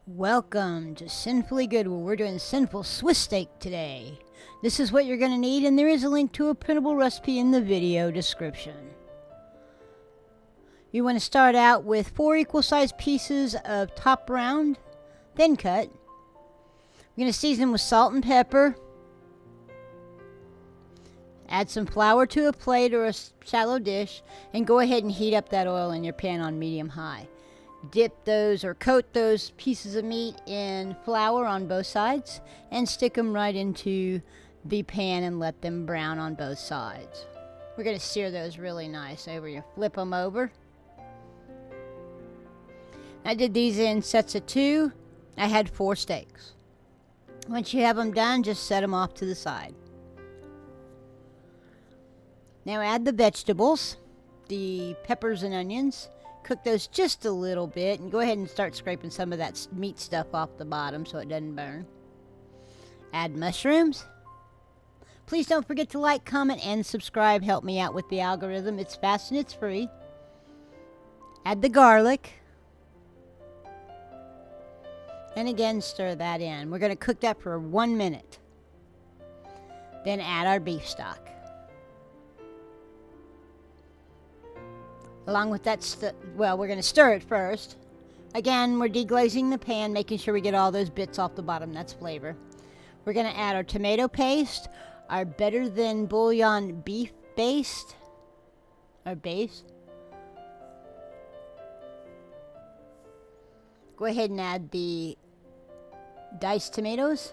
Welcome to Sinfully Good, where we're doing Cynful Swiss steak today. This is what you're going to need, and there is a link to a printable recipe in the video description. You want to start out with 4 equal-sized pieces of top round, thin cut. We're going to season with salt and pepper. Add some flour to a plate or a shallow dish, and go ahead and heat up that oil in your pan on medium-high. Dip those or coat those pieces of meat in flour on both sides and stick them right into the pan and let them brown on both sides. We're going to sear those really nice over. You flip them over. I did these in sets of 2. I had 4 steaks. Once you have them done, just set them off to the side. Now add the vegetables, the peppers and onions. Cook those just a little bit and go ahead and start scraping some of that meat stuff off the bottom so it doesn't burn. Add mushrooms. Please don't forget to like, comment, and subscribe. Help me out with the algorithm. It's fast and it's free. Add the garlic. And again, stir that in. We're going to cook that for 1 minute. Then add our beef stock. Along with that, we're going to stir it first. Again, we're deglazing the pan, making sure we get all those bits off the bottom. That's flavor. We're going to add our tomato paste, our better than bouillon beef paste, our base. Go ahead and add the diced tomatoes,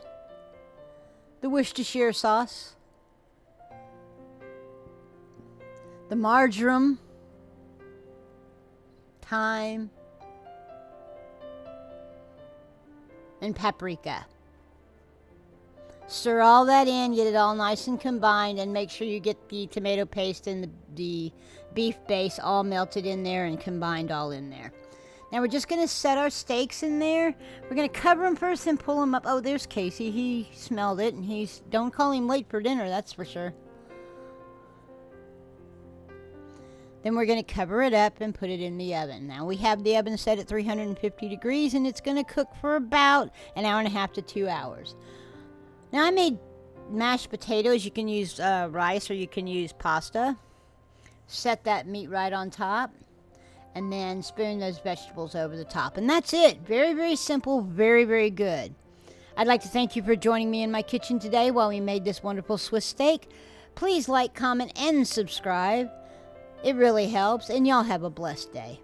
the Worcestershire sauce, the marjoram, thyme, and paprika. Stir all that in, get it all nice and combined, and make sure you get the tomato paste and the beef base all melted in there and combined all in there. Now we're just going to set our steaks in there. We're going to cover them first and pull them up. Oh, there's Casey. He smelled it, and don't call him late for dinner, that's for sure. Then we're going to cover it up and put it in the oven. Now we have the oven set at 350 degrees and it's going to cook for about an hour and a half to 2 hours. Now I made mashed potatoes. You can use rice or you can use pasta. Set that meat right on top and then spoon those vegetables over the top. And that's it. Very, very simple. Very, very good. I'd like to thank you for joining me in my kitchen today while we made this wonderful Swiss steak. Please like, comment, and subscribe. It really helps, and y'all have a blessed day.